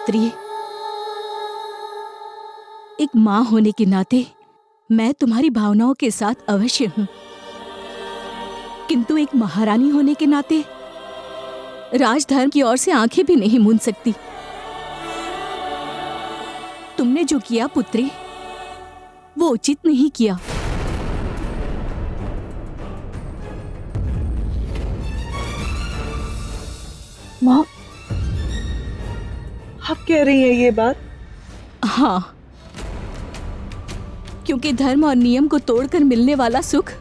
पुत्री, एक माँ होने के नाते मैं तुम्हारी भावनाओं के साथ अवश्य हूं, किंतु एक महारानी होने के नाते राजधर्म की ओर से आंखें भी नहीं मूंद सकती। तुमने जो किया पुत्री, वो उचित नहीं किया। माँ, आप कह रही हैं ये बात? हाँ, क्योंकि धर्म और नियम को तोड़कर मिलने वाला सुख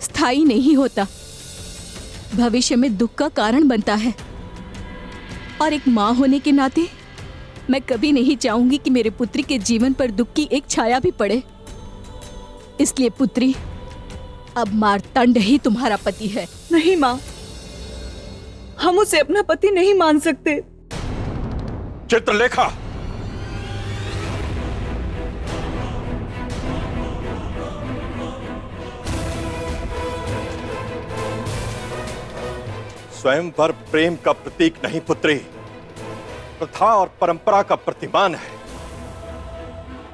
स्थायी नहीं होता, भविष्य में दुख का कारण बनता है। और एक माँ होने के नाते मैं कभी नहीं चाहूंगी कि मेरे पुत्री के जीवन पर दुख की एक छाया भी पड़े। इसलिए पुत्री, अब मार्तंड ही तुम्हारा पति है। नहीं माँ, हम उसे अपना पति नहीं मान सकते। चित्रलेखा, स्वयंवर प्रेम का प्रतीक नहीं पुत्री, प्रथा और परंपरा का प्रतिमान है।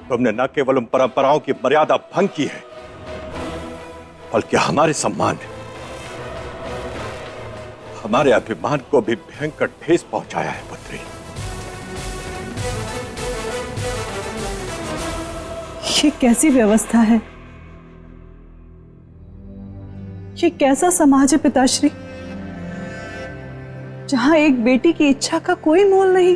तुमने न केवल उन परंपराओं की मर्यादा भंग की है, बल्कि हमारे सम्मान, हमारे अभिमान को भी भयंकर ठेस पहुंचाया है पुत्री। ये कैसी व्यवस्था है? ये कैसा समाज है पिताश्री, जहां एक बेटी की इच्छा का कोई मोल नहीं?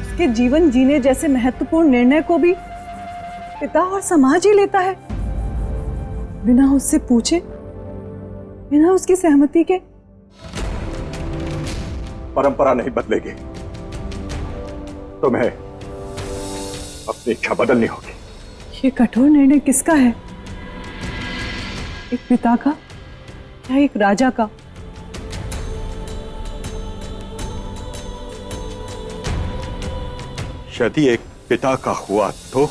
उसके जीवन जीने जैसे महत्वपूर्ण निर्णय को भी पिता और समाज ही लेता है, बिना उससे पूछे, बिना उसकी सहमति के। परंपरा नहीं बदलेगी, तुम्हें अपनी इच्छा बदलनी होगी। ये कठोर निर्णय किसका है? एक पिता का या एक राजा का? यदि एक पिता का हुआ तो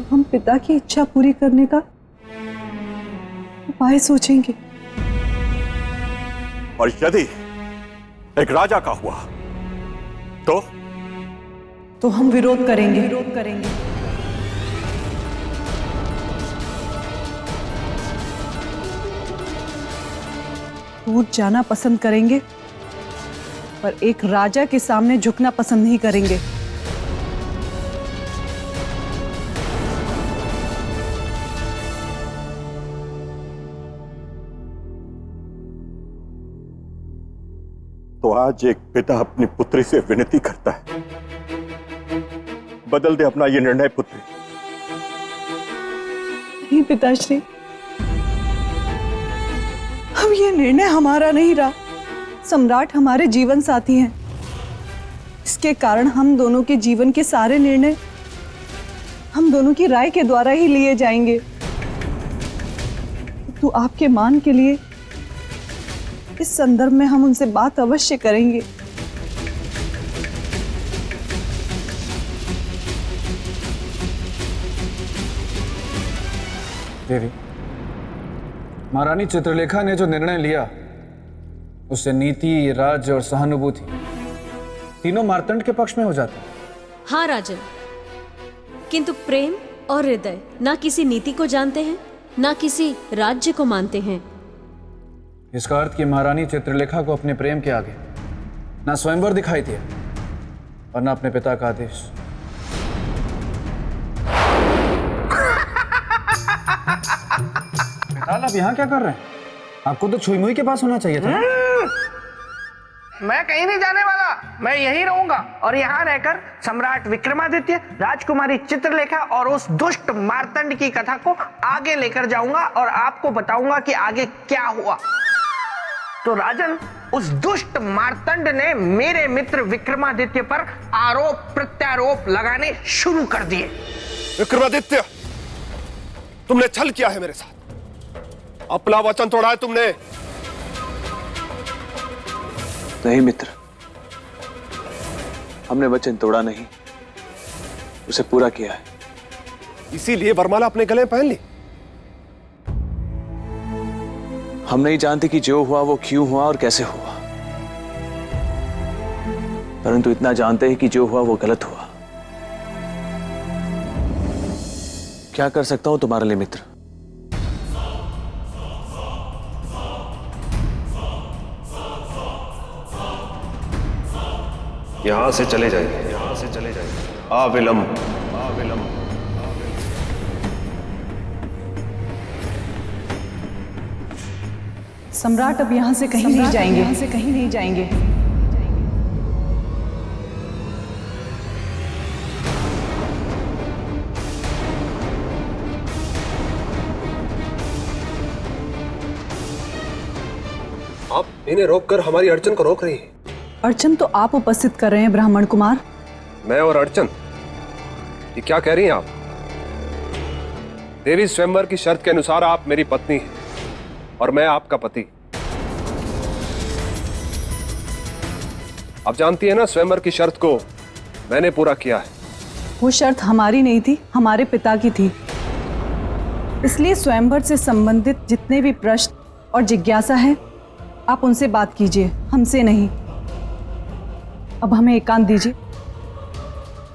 हम पिता की इच्छा पूरी करने का उपाय सोचेंगे। और यदि एक राजा का हुआ तो हम विरोध करेंगे। टूट जाना पसंद करेंगे, पर एक राजा के सामने झुकना पसंद नहीं करेंगे। तो आज एक पिता अपनी पुत्री से विनती करता है, बदल दे अपना ये निर्णय पुत्री। नहीं पिताश्री, अब ये निर्णय हमारा नहीं रहा। सम्राट हमारे जीवन साथी हैं, इसके कारण हम दोनों के जीवन के सारे निर्णय हम दोनों की राय के द्वारा ही लिए जाएंगे। तो आपके मान के लिए इस संदर्भ में हम उनसे बात अवश्य करेंगे। देवी, महारानी चित्रलेखा ने जो निर्णय लिया उससे नीति, राज्य और सहानुभूति तीनों मार्तंड के पक्ष में हो जाते हैं। हाँ राजन, किंतु प्रेम और हृदय ना किसी नीति को जानते हैं, ना किसी राज्य को मानते हैं। इसका अर्थ कि महारानी चित्रलेखा को अपने प्रेम के आगे ना स्वयंवर दिखाई दिया और ना अपने पिता का आदेश। पिताल, आप यहाँ क्या कर रहे हैं? आपको तो छुई मुई के पास होना चाहिए था। मैं कहीं नहीं जाने वाला, मैं यहीं रहूंगा और यहाँ रहकर सम्राट विक्रमादित्य, राजकुमारी चित्रलेखा और उस दुष्ट मार्तंड की कथा को आगे लेकर जाऊंगा और आपको बताऊंगा कि आगे क्या हुआ। तो राजन, उस दुष्ट मार्तंड ने मेरे मित्र विक्रमादित्य पर आरोप प्रत्यारोप लगाने शुरू कर दिए। विक्रमादित्य, तुमने छल किया है मेरे साथ, अपना वचन तोड़ा है तुमने। नहीं मित्र, हमने वचन तोड़ा नहीं, उसे पूरा किया है। इसीलिए वरमाला अपने गले में पहन ली। हम नहीं जानते कि जो हुआ वो क्यों हुआ और कैसे हुआ। परंतु इतना जानते हैं कि जो हुआ वो गलत हुआ। क्या कर सकता हूं तुम्हारे लिए मित्र? यहां से चले जाइए, यहां से चले जाइए, अविलंब, अविलंब। सम्राट अब यहाँ से कहीं नहीं जाएंगे, यहाँ से कहीं नहीं जाएंगे। आप इन्हें रोककर हमारी अड़चन को रोक रही हैं। अर्चन तो आप उपस्थित कर रहे हैं ब्राह्मण कुमार। मैं और अड़चन, ये क्या कह रही हैं आप? देवी स्वयंवर की शर्त के अनुसार आप मेरी पत्नी हैं और मैं आपका पति। आप जानती हैं ना, स्वयंवर की शर्त को मैंने पूरा किया है। वो शर्त हमारी नहीं थी, हमारे पिता की थी। इसलिए स्वयंवर से संबंधित जितने भी प्रश्न और जिज्ञासा है, आप उनसे बात कीजिए, हमसे नहीं। अब हमें एकांत दीजिए,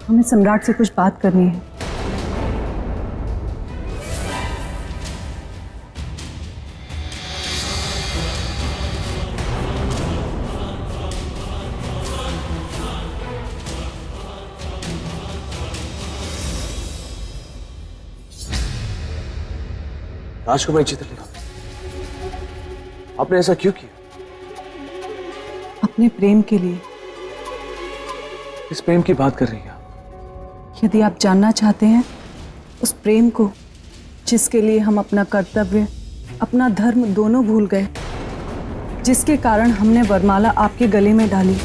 हमें सम्राट से कुछ बात करनी है। राजकुमारी चित्रलेखा, आपने ऐसा क्यों किया? अपने प्रेम के लिए। इस प्रेम की बात कर रही हैं आप? यदि आप जानना चाहते हैं उस प्रेम को जिसके लिए हम अपना कर्तव्य, अपना धर्म दोनों भूल गए, जिसके कारण हमने वरमाला आपके गले में डाली,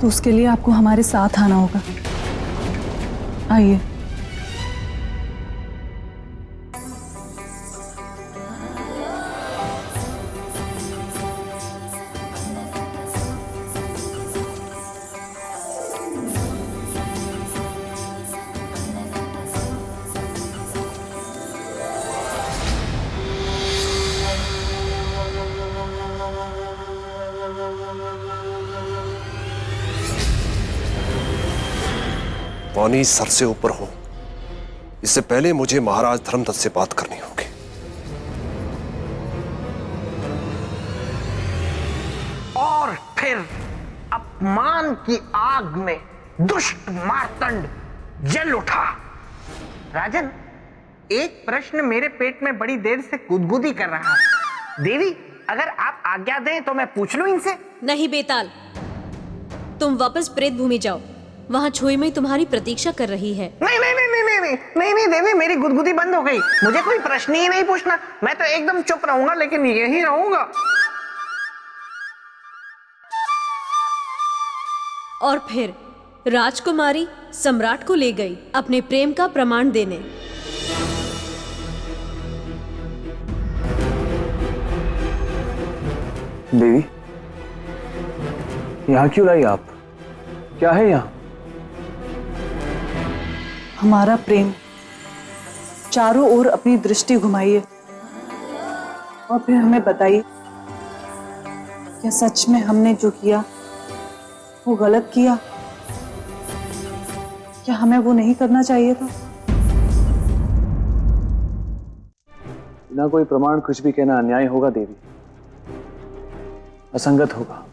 तो उसके लिए आपको हमारे साथ आना होगा। आइए। वाणी सर से ऊपर हो, इससे पहले मुझे महाराज धर्मदत्त से बात करनी होगी। और फिर अपमान की आग में दुष्ट मार्तंड जल उठा। राजन, एक प्रश्न मेरे पेट में बड़ी देर से गुदगुदी कर रहा है। देवी, अगर आप आज्ञा दें तो मैं पूछ लूं इनसे? नहीं बेताल, तुम वापस प्रेत भूमि जाओ, वहां छुई में तुम्हारी प्रतीक्षा कर रही है। नहीं नहीं नहीं नहीं नहीं नहीं नहीं देवी, मेरी गुदगुदी बंद हो गई। मुझे कोई प्रश्न ही नहीं पूछना, मैं तो एकदम चुप रहूंगा, लेकिन यही रहूंगा। और फिर राजकुमारी सम्राट को ले गई अपने प्रेम का प्रमाण देने। देवी, यहाँ क्यों लाई आप? क्या है यहाँ? हमारा प्रेम। चारों ओर अपनी दृष्टि घुमाइए और फिर हमें बताइए, क्या सच में हमने जो किया वो गलत किया? क्या हमें वो नहीं करना चाहिए था? बिना कोई प्रमाण कुछ भी कहना अन्याय होगा देवी, असंगत होगा।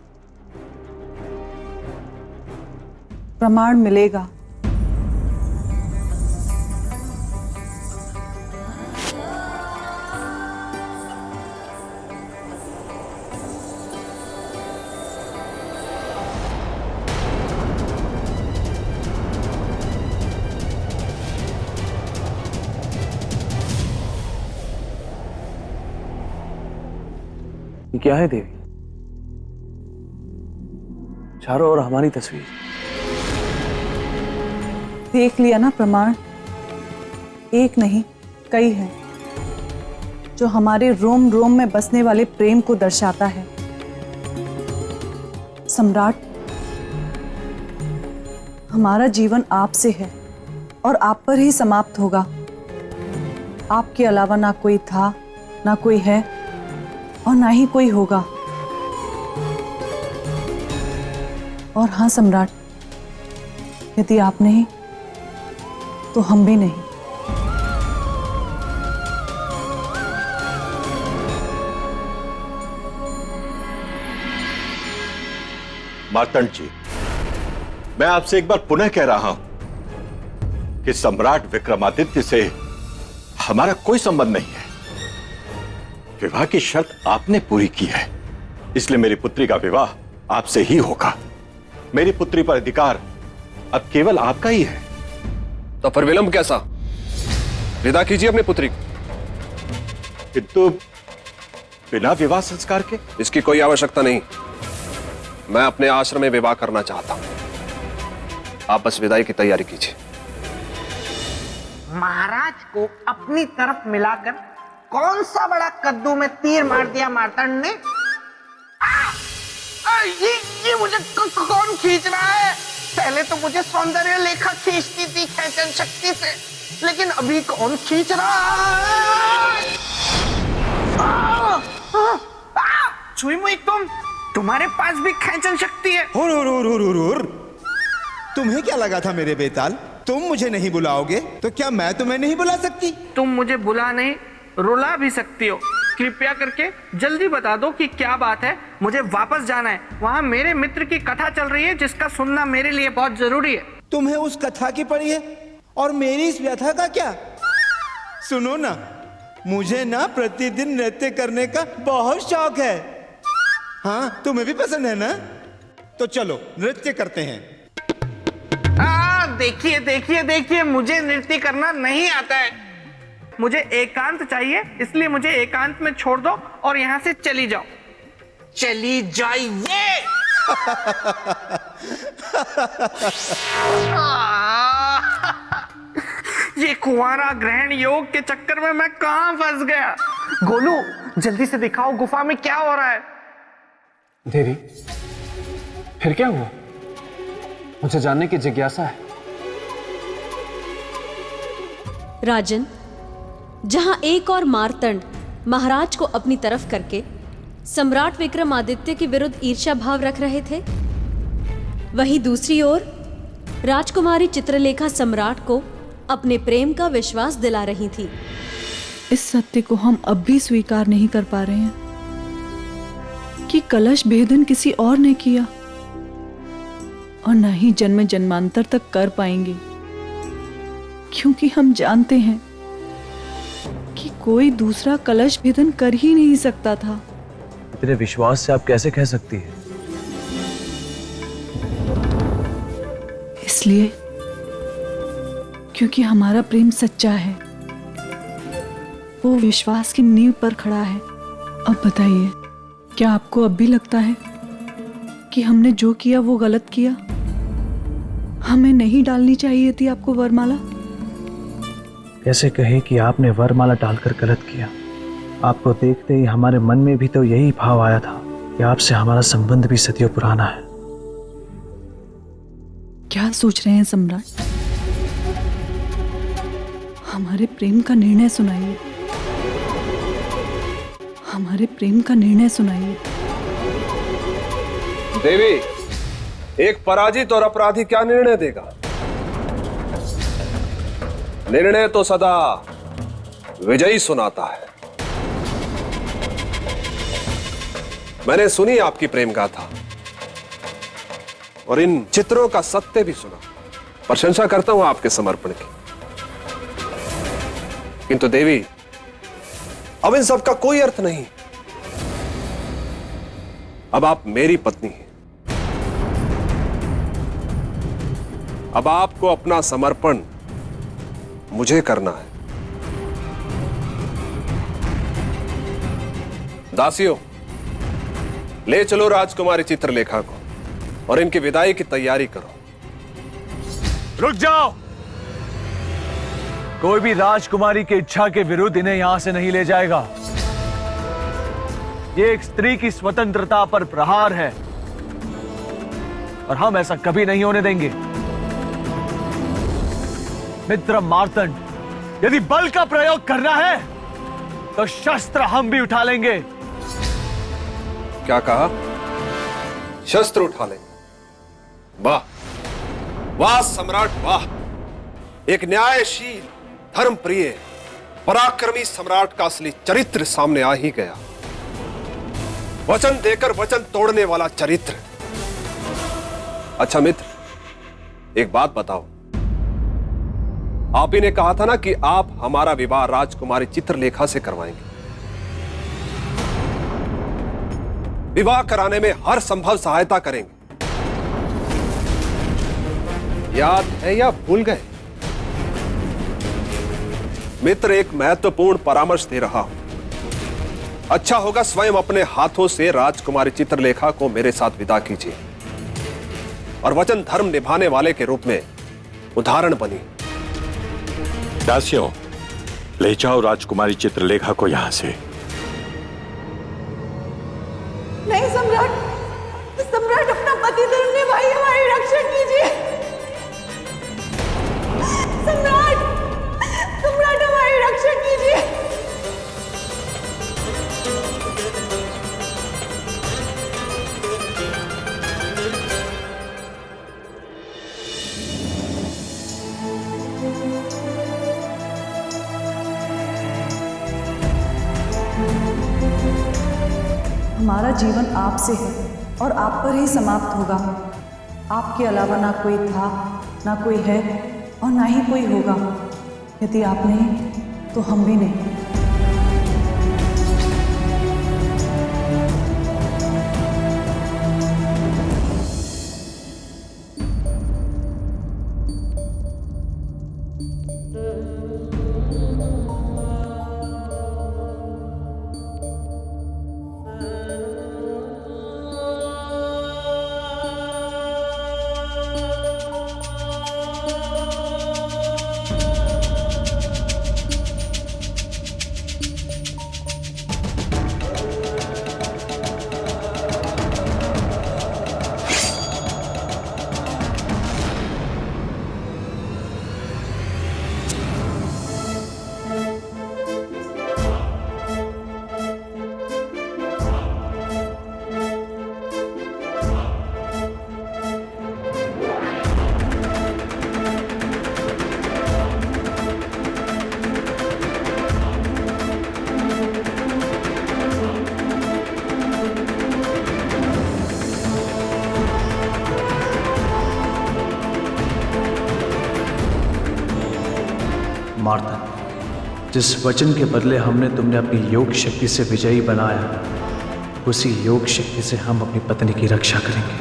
प्रमाण मिलेगा। ये क्या है देवी? चारों ओर हमारी तस्वीर। देख लिया ना प्रमाण, एक नहीं कई हैं, जो हमारे रोम रोम में बसने वाले प्रेम को दर्शाता है। सम्राट, हमारा जीवन आपसे है और आप पर ही समाप्त होगा। आपके अलावा ना कोई था, ना कोई है और ना ही कोई होगा। और हाँ सम्राट, यदि आप नहीं तो हम भी नहीं। मार्तंड जी, मैं आपसे एक बार पुनः कह रहा हूं कि सम्राट विक्रमादित्य से हमारा कोई संबंध नहीं है। विवाह की शर्त आपने पूरी की है, इसलिए मेरी पुत्री का विवाह आपसे ही होगा। मेरी पुत्री पर अधिकार अब केवल आपका ही है। तो फिर विलंब कैसा? विदा कीजिए अपनी पुत्री को। किंतु बिना विवाह संस्कार के? इसकी कोई आवश्यकता नहीं। मैं अपने आश्रम में विवाह करना चाहता हूं। आप बस विदाई की तैयारी कीजिए। महाराज को अपनी तरफ मिलाकर कौन सा बड़ा कद्दू में तीर मार दिया मार्तंड ने? ये मुझे कौन खींच रहा है? पहले तो मुझे सौंदर्य लेखा खींचती थी खेचन शक्ति से, लेकिन अभी कौन खींच रहा है? छुई मुई तुम्हारे पास भी खेचन शक्ति है? हुर। तुम्हें क्या लगा था मेरे बेताल? तुम मुझे नहीं बुलाओगे तो क्या मैं तुम्हें नहीं बुला सकती? तुम मुझे बुला नहीं, रुला भी सकती हो। कृपया करके जल्दी बता दो कि क्या बात है। मुझे वापस जाना है। वहाँ मेरे मित्र की कथा चल रही है जिसका सुनना मेरे लिए बहुत जरूरी है। तुम्हें उस कथा की पड़ी है और मेरी इस व्यथा का क्या? सुनो ना, मुझे ना प्रतिदिन नृत्य करने का बहुत शौक है। हाँ, तुम्हें भी पसंद है ना? तो चलो नृत्य करते हैं। देखिए, मुझे नृत्य करना नहीं आता है। मुझे एकांत चाहिए, इसलिए मुझे एकांत में छोड़ दो और यहाँ से चली जाओ। चली जाइए। ये कुंवारा ग्रहण योग के चक्कर में मैं कहाँ फंस गया? गोलू, जल्दी से दिखाओ गुफा में क्या हो रहा है। देवी, फिर क्या हुआ? मुझे जानने की जिज्ञासा है। राजन, जहां एक और मार्तंड महाराज को अपनी तरफ करके सम्राट विक्रमादित्य के विरुद्ध ईर्ष्या भाव रख रहे थे, वहीं दूसरी ओर राजकुमारी चित्रलेखा सम्राट को अपने प्रेम का विश्वास दिला रही थी। इस सत्य को हम अब भी स्वीकार नहीं कर पा रहे हैं कि कलश भेदन किसी और ने किया और न ही जन्म जन्मांतर तक कर पाएंगे, क्योंकि हम जानते हैं कि कोई दूसरा कलश भेदन कर ही नहीं सकता था। तेरे विश्वास से आप कैसे कह सकती है? इसलिए क्योंकि हमारा प्रेम सच्चा है, वो विश्वास की नींव पर खड़ा है। अब बताइए, क्या आपको अब भी लगता है कि हमने जो किया वो गलत किया? हमें नहीं डालनी चाहिए थी आपको वरमाला? कैसे कहे कि आपने वरमाला डालकर गलत किया? आपको देखते ही हमारे मन में भी तो यही भाव आया था कि आपसे हमारा संबंध भी सदियों पुराना है। क्या सोच रहे हैं सम्राट? हमारे प्रेम का निर्णय सुनाइए। हमारे प्रेम का निर्णय सुनाइए। देवी, एक पराजित और अपराधी क्या निर्णय देगा? निर्णय तो सदा विजयी सुनाता है। मैंने सुनी आपकी प्रेम गाथा और इन चित्रों का सत्य भी सुना। प्रशंसा करता हूं आपके समर्पण की। किंतु देवी, अब इन सब का कोई अर्थ नहीं। अब आप मेरी पत्नी हैं। अब आपको अपना समर्पण मुझे करना है। दासियों, ले चलो राजकुमारी चित्रलेखा को और इनकी विदाई की तैयारी करो। रुक जाओ! कोई भी राजकुमारी की इच्छा के विरुद्ध इन्हें यहां से नहीं ले जाएगा। ये एक स्त्री की स्वतंत्रता पर प्रहार है और हम ऐसा कभी नहीं होने देंगे। मित्र मार्तंड, यदि बल का प्रयोग करना है तो शस्त्र हम भी उठा लेंगे। क्या कहा? शस्त्र उठा लेंगे? वाह वाह सम्राट वाह, एक न्यायशील, धर्मप्रिय, पराक्रमी सम्राट का असली चरित्र सामने आ ही गया। वचन देकर वचन तोड़ने वाला चरित्र। अच्छा मित्र, एक बात बताओ, आप ही ने कहा था ना कि आप हमारा विवाह राजकुमारी चित्रलेखा से करवाएंगे। विवाह कराने में हर संभव सहायता करेंगे। याद है या भूल गए? मित्र, एक महत्वपूर्ण परामर्श दे रहा हूं। अच्छा होगा स्वयं अपने हाथों से राजकुमारी चित्रलेखा को मेरे साथ विदा कीजिए और वचन धर्म निभाने वाले के रूप में उदाहरण बनी। दासियों, ले जाओ राजकुमारी चित्रलेखा को यहां से। नहीं सम्राट, सम्राट अपना पति धर्म निभाइए, हमारी रक्षा कीजिए। सम्राट, सम्राट हमारी रक्षा कीजिए। हमारा जीवन आपसे है और आप पर ही समाप्त होगा। आपके अलावा ना कोई था, ना कोई है और ना ही कोई होगा। यदि आप नहीं तो हम भी नहीं। मार्तंड, जिस वचन के बदले हमने तुमने अपनी योग शक्ति से विजयी बनाया, उसी योग शक्ति से हम अपनी पत्नी की रक्षा करेंगे।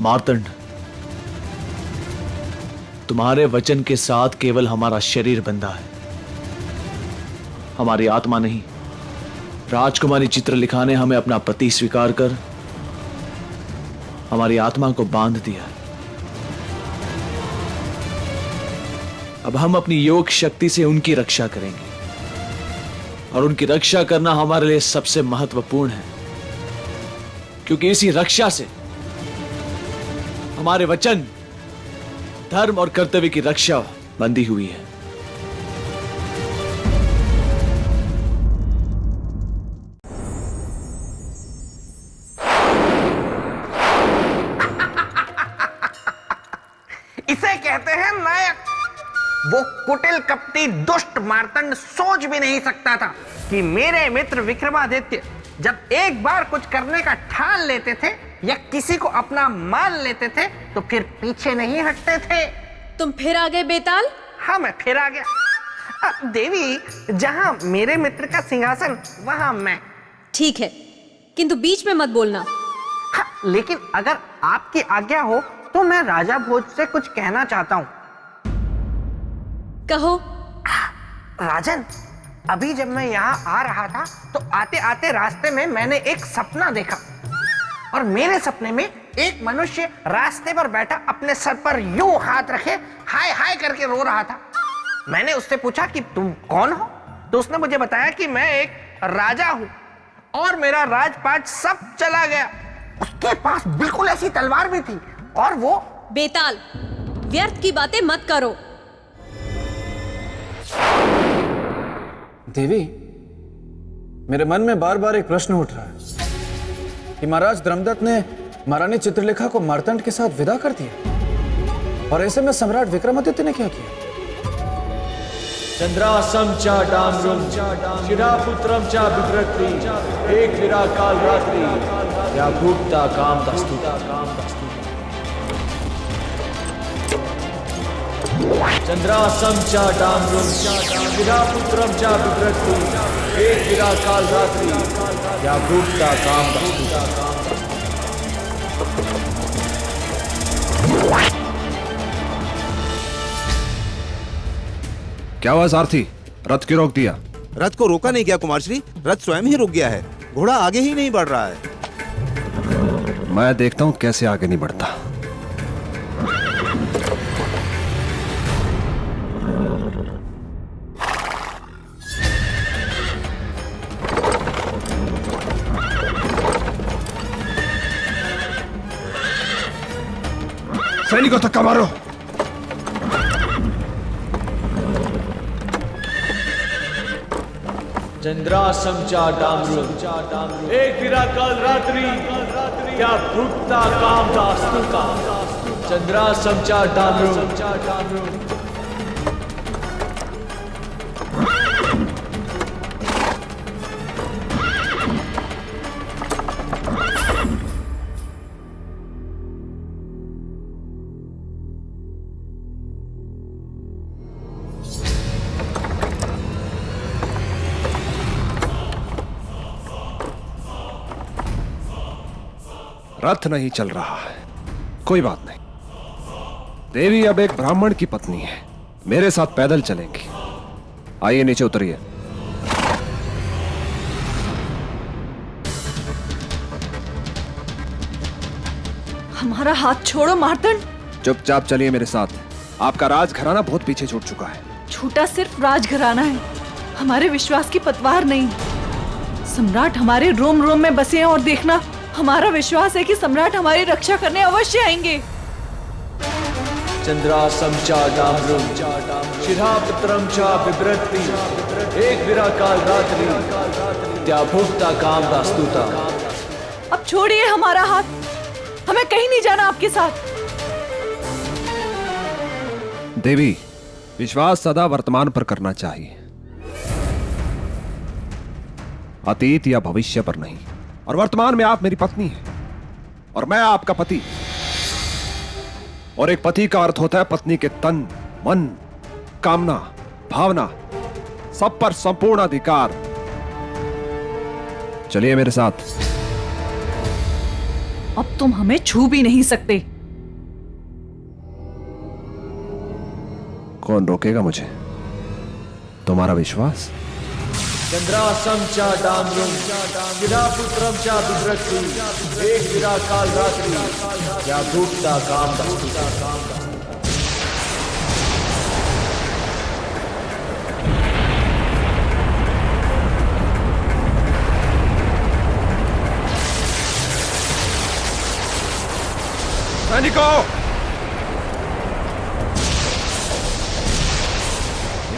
मार्तंड, तुम्हारे वचन के साथ केवल हमारा शरीर बंधा है, हमारी आत्मा नहीं। राजकुमारी चित्रलेखा ने हमें अपना पति स्वीकार कर हमारी आत्मा को बांध दिया है। अब हम अपनी योग शक्ति से उनकी रक्षा करेंगे और उनकी रक्षा करना हमारे लिए सबसे महत्वपूर्ण है, क्योंकि इसी रक्षा से हमारे वचन, धर्म और कर्तव्य की रक्षा बंधी हुई है। इसे कहते हैं नायक। वो कुटिल कपटी दुष्ट मार्तंड सोच भी नहीं सकता था कि मेरे मित्र विक्रमादित्य जब एक बार कुछ करने का ठान लेते थे या किसी को अपना मान लेते थे तो फिर पीछे नहीं हटते थे। तुम फिर आ गए बेताल? हाँ, मैं फिर आ गया। देवी, जहाँ मेरे मित्र का सिंहासन वहाँ मैं। ठीक है, किंतु बीच में मत बोलना। हाँ, लेकिन अगर आपकी आज्ञा हो तो मैं राजा भोज से कुछ कहना चाहता हूँ। कहो। राजन, अभी जब मैं यहाँ आ रहा था तो आते आते रास्ते में मैंने एक सपना देखा, और मेरे सपने में एक मनुष्य रास्ते पर बैठा अपने सर पर यूं हाथ रखे हाय हाय करके रो रहा था। मैंने उससे पूछा कि तुम कौन हो, तो उसने मुझे बताया कि मैं एक राजा हूं और मेरा राजपाट सब चला गया। उसके पास बिल्कुल ऐसी तलवार भी थी, और वो। बेताल, व्यर्थ की बातें मत करो। देवी, मेरे मन में बार बार एक प्रश्न उठ रहा है कि महाराज धर्मदत्त ने महारानी चित्रलेखा को मार्तंड के साथ विदा कर दिया, और ऐसे में सम्राट विक्रमादित्य ने क्या किया? चंद्रासम च डामरुम शिरापुत्रम च बिभ्रति एक विरा काल रात्रि या भूक्ता काम दस्तुता। चंद्रासम च डामरुम शिरापुत्रम च बिभ्रति एक विरा काल रात्रि या भूक्ता काम दस्तुता। क्या हुआ सारथी, रथ क्यों रोक दिया? रथ को रोका नहीं गया कुमार श्री, रथ स्वयं ही रुक गया है। घोड़ा आगे ही नहीं बढ़ रहा है। मैं देखता हूं कैसे आगे नहीं बढ़ता। सैनिकों धक्का मारो। चंद्रासम च डामरुम एक विरा काल रात्रि क्या भूक्ता काम दास्तुका। चंद्रासम च डामरुम। रथ नहीं चल रहा है, कोई बात नहीं। देवी अब एक ब्राह्मण की पत्नी है, मेरे साथ पैदल चलेंगी। आइए नीचे उतरिए। हमारा हाथ छोड़ो मार्तंड। चुपचाप चलिए मेरे साथ। आपका राजघराना बहुत पीछे छूट चुका है। छूटा सिर्फ राजघराना है, हमारे विश्वास की पतवार नहीं। सम्राट हमारे रोम रोम में बसे हैं, और देखना, हमारा विश्वास है कि सम्राट हमारी रक्षा करने अवश्य आएंगे। चंद्रासम च डामरुम शिरापुत्रम च बिभ्रति एक विरा काल रात्रि क्या भूक्ता काम दास्तुता। अब छोड़िए हमारा हाथ, हमें कहीं नहीं जाना आपके साथ। देवी, विश्वास सदा वर्तमान पर करना चाहिए, अतीत या भविष्य पर नहीं। और वर्तमान में आप मेरी पत्नी हैं और मैं आपका पति, और एक पति का अर्थ होता है पत्नी के तन, मन, कामना, भावना सब पर संपूर्ण अधिकार। चलिए मेरे साथ। अब तुम हमें छू भी नहीं सकते। कौन रोकेगा मुझे? तुम्हारा विश्वास? चंद्रासम च डामरुम शिरापुत्रम च बिभ्रति एक विरा काल रात्रि क्या भूक्ता काम दस्तुता। सैनिकों,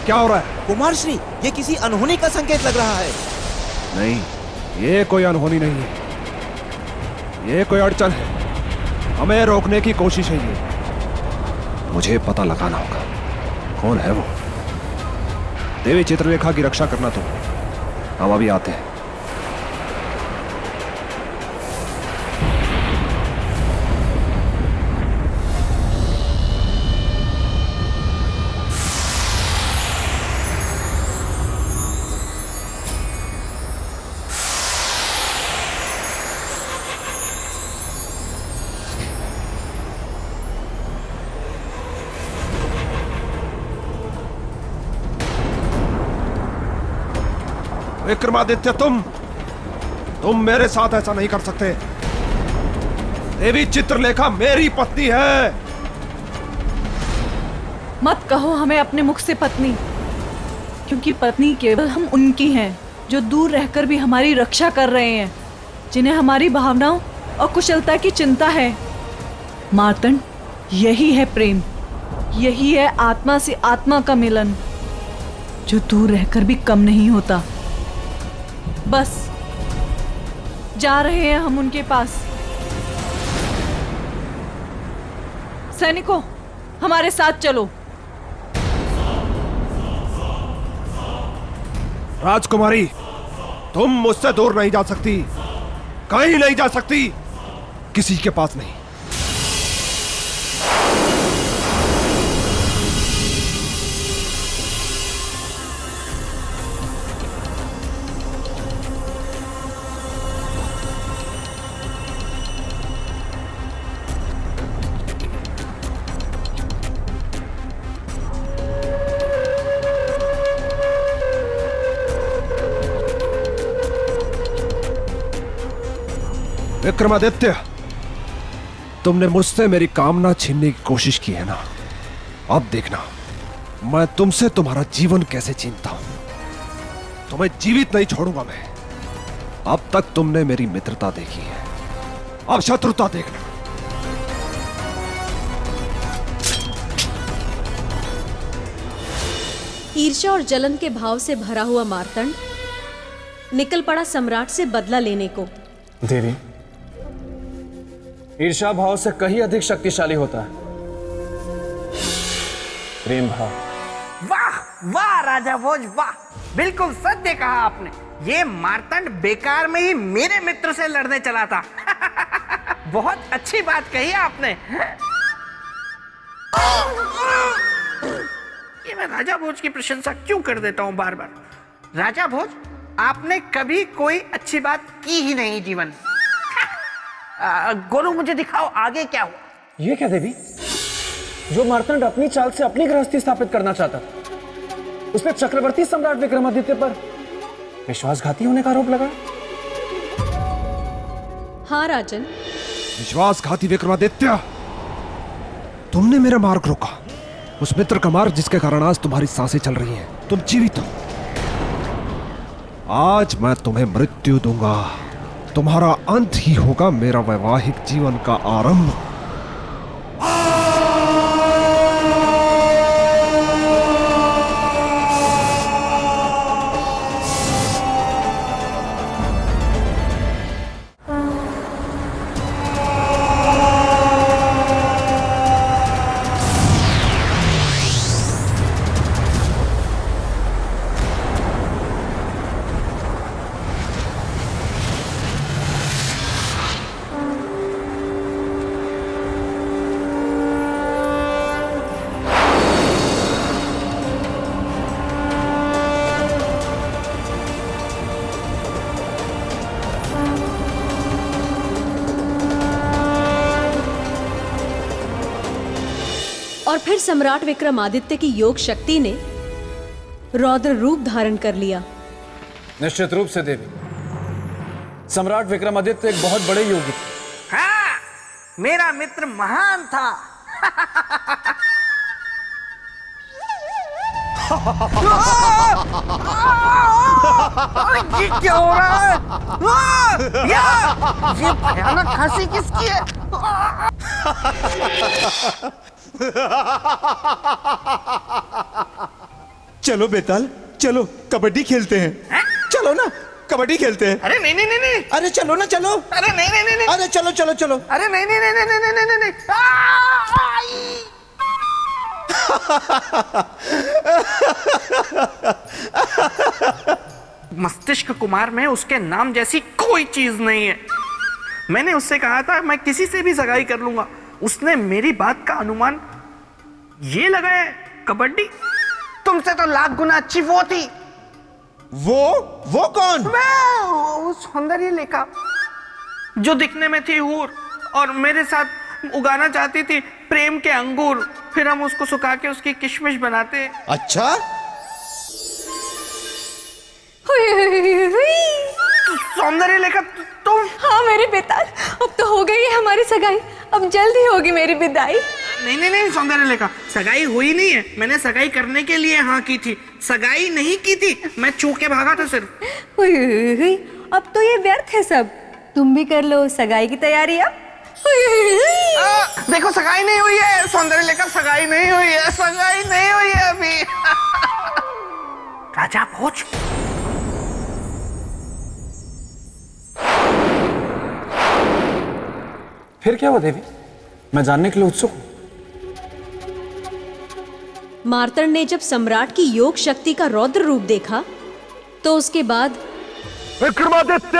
क्या हो रहा है? कुमार श्री, ये किसी अनहोनी का संकेत लग रहा है। नहीं, ये कोई अनहोनी नहीं है, ये कोई अड़चन है। हमें रोकने की कोशिश है ये। मुझे पता लगाना होगा कौन है वो। देवी चित्रलेखा की रक्षा करना तो हम अभी आते हैं। विक्रमादित्य, तुम मेरे साथ ऐसा नहीं कर सकते। देवी चित्रलेखा मेरी पत्नी है। मत कहो हमें अपने मुख से पत्नी, क्योंकि पत्नी केवल हम उनकी हैं जो दूर रहकर भी हमारी रक्षा कर रहे हैं, जिन्हें हमारी भावनाओं और कुशलता की चिंता है। मार्तंड, यही है प्रेम, यही है आत्मा से आत्मा का मिलन, जो दूर रहकर भी कम नहीं होता। बस जा रहे हैं हम उनके पास। सैनिकों, हमारे साथ चलो। राजकुमारी, तुम मुझसे दूर नहीं जा सकती, कहीं नहीं जा सकती, किसी के पास नहीं। विक्रमादित्य, तुमने मुझसे मेरी कामना छीनने की कोशिश की है ना? अब देखना मैं तुमसे तुम्हारा जीवन कैसे छीनता हूं। तुम्हें जीवित नहीं छोड़ूंगा मैं। अब तक तुमने मेरी मित्रता देखी है, अब शत्रुता देखना। ईर्ष्या और जलन के भाव से भरा हुआ मार्तंड निकल पड़ा सम्राट से बदला लेने को। देवी, ईर्ष्या भाव से कहीं अधिक शक्तिशाली होता है प्रेम भाव। वाह वाह राजा भोज, वाह, बिल्कुल सत्य कहा आपने। ये मार्तंड बेकार में ही मेरे मित्र से लड़ने चला था। बहुत अच्छी बात कही आपने। ये मैं राजा भोज की प्रशंसा क्यों कर देता हूं बार बार। राजा भोज, आपने कभी कोई अच्छी बात की ही नहीं जीवन। गोलू, मुझे दिखाओ आगे क्या हुआ। ये क्या देवी? जो मार्तंड अपनी चाल से अपनी गृहस्थी स्थापित करना चाहता था, उस पर चक्रवर्ती सम्राट विक्रमादित्य पर विश्वासघाती होने का आरोप लगा। हाँ राजन। विश्वासघाती विक्रमादित्य, तुमने मेरा मार्ग रोका, उस मित्र का मार्ग जिसके कारण आज तुम्हारी सांसें चल रही हैं, तुम जीवित हो। आज मैं तुम्हें मृत्यु दूंगा, तुम्हारा अंत ही होगा मेरा वैवाहिक जीवन का आरंभ। और फिर सम्राट विक्रमादित्य की योग शक्ति ने रौद्र रूप धारण कर लिया। निश्चित रूप से देवी, सम्राट विक्रमादित्य एक बहुत बड़े योगी थे। हाँ, मेरा मित्र महान था। ये क्या हो रहा है? ये भयानक हंसी किसकी है? चलो बेताल, चलो कबड्डी खेलते हैं। चलो ना, कबड्डी खेलते हैं। अरे नहीं नहीं नहीं नहीं। अरे चलो ना, चलो। अरे नहीं नहीं नहीं नहीं। अरे चलो चलो चलो। अरे नहीं नहीं नहीं नहीं नहीं नहीं नहीं। मस्तिष्क कुमार में उसके नाम जैसी कोई चीज नहीं है। मैंने उससे कहा था मैं किसी से भी सगाई कर लूंगा, उसने मेरी बात का अनुमान ये लगाया कबड्डी। तुमसे तो लाख गुना अच्छी वो थी। वो कौन? मैं वो सौंदर्य लेखा जो दिखने में थी हूर और मेरे साथ उगाना चाहती थी प्रेम के अंगूर, फिर हम उसको सुखा के उसकी किशमिश बनाते। अच्छा, सौंदर्य लेकर तुम? हाँ मेरे पिता, अब तो हो गई है हमारी सगाई, अब जल्द ही होगी मेरी विदाई। नहीं नहीं नहीं सौंदर्य लेकर, सगाई हुई नहीं है। मैंने सगाई करने के लिए हाँ की थी, सगाई नहीं की थी। मैं चूक के भागा था सिर्फ। हुई हुई हुई, अब तो ये व्यर्थ है सब। तुम भी कर लो सगाई की तैयारी अब। देखो सगाई नहीं हुई है सौंदर्य लेकर, सगाई नहीं हुई है, सगाई नहीं हुई है अभी। राजा भोज, फिर क्या हुआ देवी? मैं जानने के लिए उत्सुक हूं। मार्तंड ने जब सम्राट की योग शक्ति का रौद्र रूप देखा तो उसके बाद विक्रमादित्य,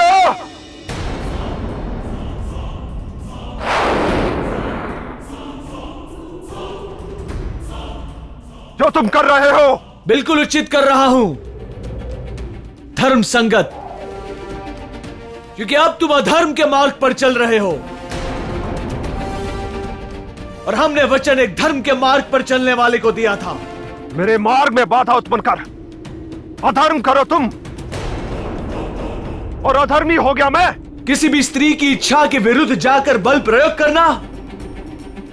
जो तुम कर रहे हो बिल्कुल उचित कर रहा हूं, धर्म संगत, क्योंकि अब तुम अधर्म के मार्ग पर चल रहे हो और हमने वचन एक धर्म के मार्ग पर चलने वाले को दिया था। मेरे मार्ग में बाधा उत्पन्न कर अधर्म करो तुम, और अधर्मी हो गया मैं। किसी भी स्त्री की इच्छा के विरुद्ध जाकर बल प्रयोग करना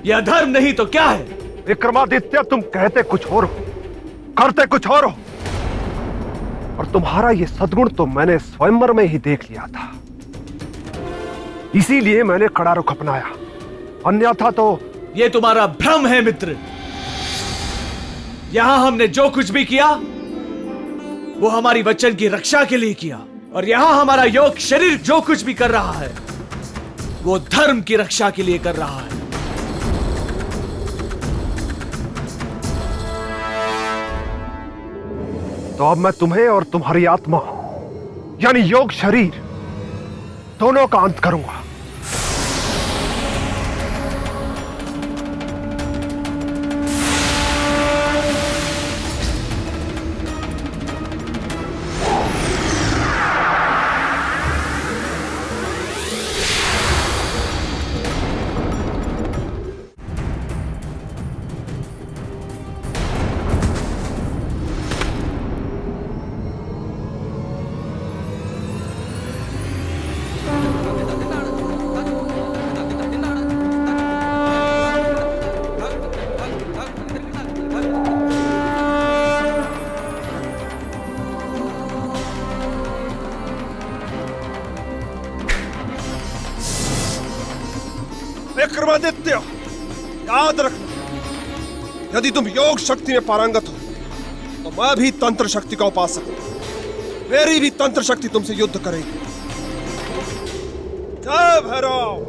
यह अधर्म नहीं तो क्या है? विक्रमादित्य, तुम कहते कुछ और हो, करते कुछ और हो, और तुम्हारा ये सद्गुण तो मैंने स्वयंवर में ही देख लिया था। इसीलिए मैंने कड़ा रुख अपनाया, अन्यथा तो यह तुम्हारा भ्रम है मित्र। यहां हमने जो कुछ भी किया वो हमारी वचन की रक्षा के लिए किया, और यहां हमारा योग शरीर जो कुछ भी कर रहा है वो धर्म की रक्षा के लिए कर रहा है। तो अब मैं तुम्हें और तुम्हारी आत्मा यानी योग शरीर दोनों का अंत करूंगा। विक्रमादित्य, याद रखना, यदि तुम योग शक्ति में पारंगत हो तो मैं भी तंत्र शक्ति का उपासक हूं। मेरी भी तंत्र शक्ति तुमसे युद्ध करेगी। जय भैरव।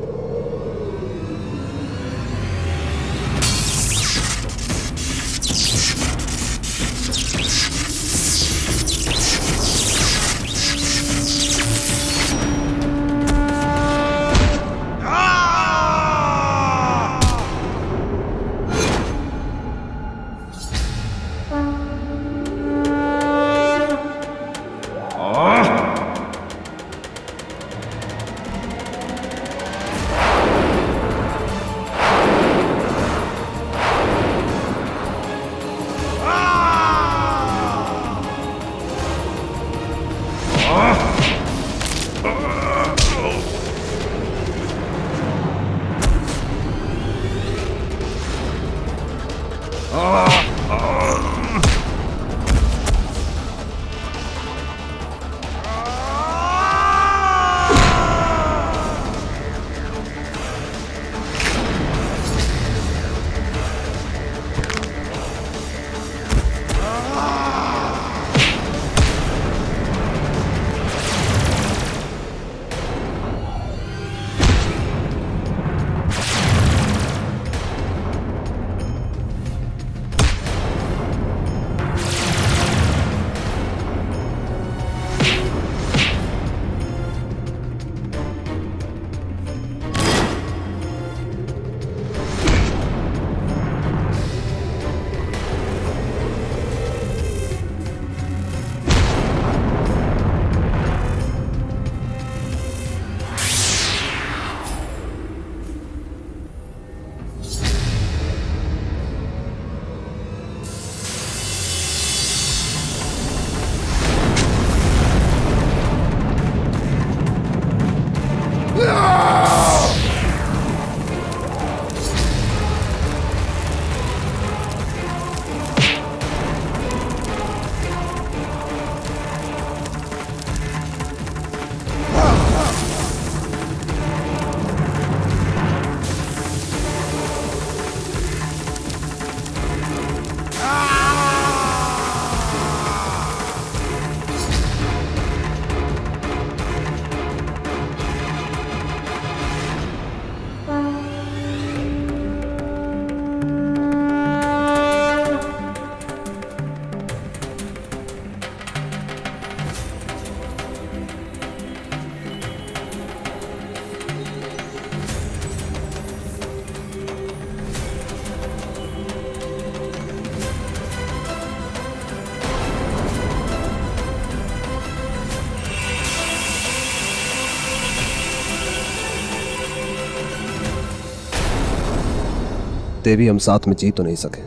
देवी हम साथ में जी तो नहीं सके,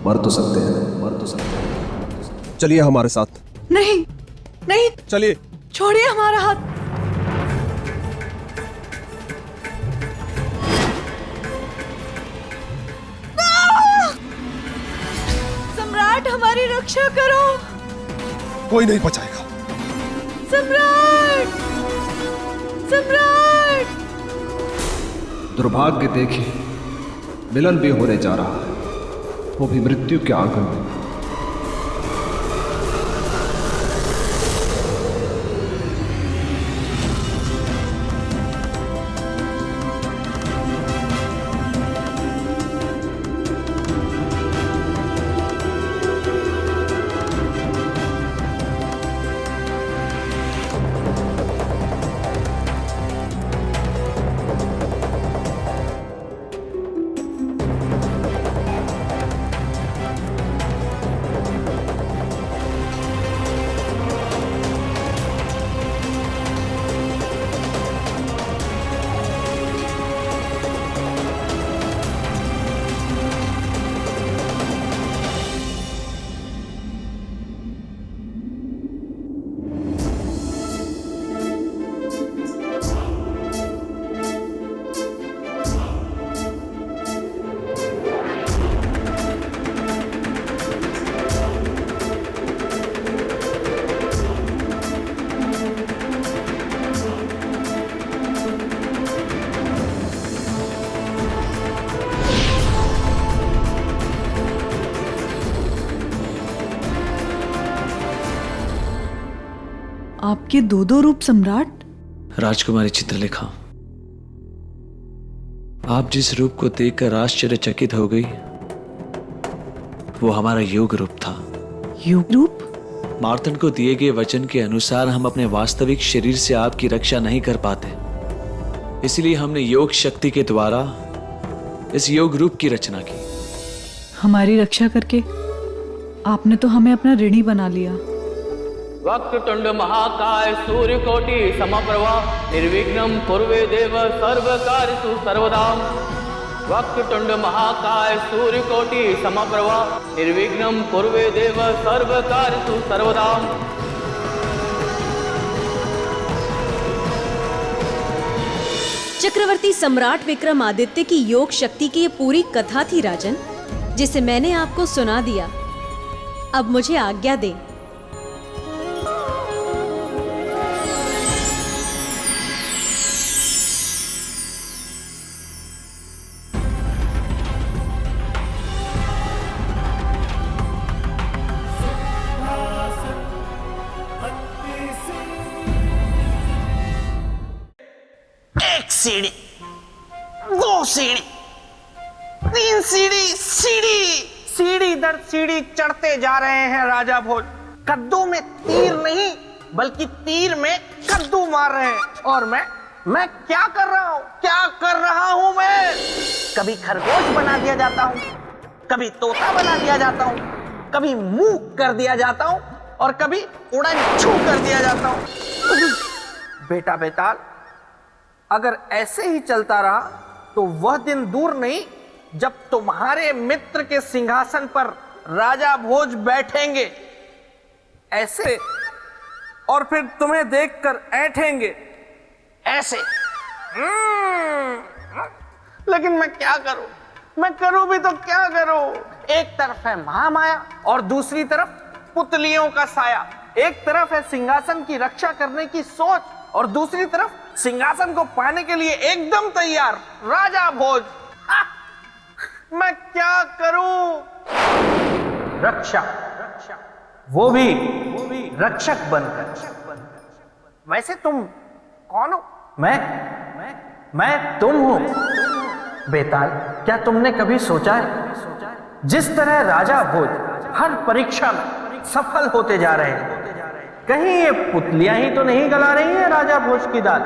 मर तो सकते हैं, मर तो सकते हैं। चलिए हमारे साथ। नहीं नहीं, चलिए। छोड़िए हमारा हाथ। सम्राट, हमारी रक्षा करो। कोई नहीं बचाएगा। सम्राट, सम्राट। दुर्भाग्य देखिए, मिलन भी होने जा रहा है, वो भी मृत्यु के आंगन में। आपके दो दो रूप सम्राट। राजकुमारी चित्रलेखा, आप जिस रूप को देखकर आश्चर्यचकित हो गई, वो हमारा योग रूप था। योग रूप? मार्तंड को दिए गए वचन के अनुसार हम अपने वास्तविक शरीर से आपकी रक्षा नहीं कर पाते, इसलिए हमने योग शक्ति के द्वारा इस योग रूप की रचना की। हमारी रक्षा करके आपने तो हमें अपना ऋणी बना लिया। वक्रतुंड महाकाय सूर्यकोटि समप्रभा निर्विघ्नं कुर्वे देव सर्वकार्येषु सर्वदा। वक्रतुंड महाकाय सूर्यकोटि समप्रभा निर्विघ्नं कुर्वे देव सर्वकार्येषु सर्वदा। चक्रवर्ती सम्राट विक्रमादित्य की योग शक्ति की ये पूरी कथा थी राजन, जिसे मैंने आपको सुना दिया। अब मुझे आज्ञा दें। सीढ़ी, दो सीढ़ी, तीन सीढ़ी, सीढ़ी दर सीढ़ी चढ़ते जा रहे हैं राजा भोज। कद्दू में तीर नहीं बल्कि तीर में कद्दू मार रहे हैं। और मैं क्या कर रहा हूं? क्या कर रहा हूं मैं? कभी खरगोश बना दिया जाता हूं, कभी तोता बना दिया जाता हूं, कभी मूक कर दिया जाता हूं और कभी उड़न छू कर दिया जाता हूं। बेटा बेताल, अगर ऐसे ही चलता रहा तो वह दिन दूर नहीं जब तुम्हारे मित्र के सिंहासन पर राजा भोज बैठेंगे ऐसे, और फिर तुम्हें देखकर ऐंठेंगे ऐसे। लेकिन मैं क्या करूं? मैं करूं भी तो क्या करूं? एक तरफ है महामाया और दूसरी तरफ पुतलियों का साया। एक तरफ है सिंहासन की रक्षा करने की सोच और दूसरी तरफ सिंहासन को पाने के लिए एकदम तैयार राजा भोज। मैं क्या करूं? रक्षा, वो भी रक्षक बनकर। वैसे तुम कौन हो? मैं तुम हूं। बेताल, क्या तुमने कभी सोचा है जिस तरह राजा भोज हर परीक्षा में सफल होते जा रहे हैं, कहीं ये पुतलियां ही तो नहीं गला रही हैं राजा भोज की दाल?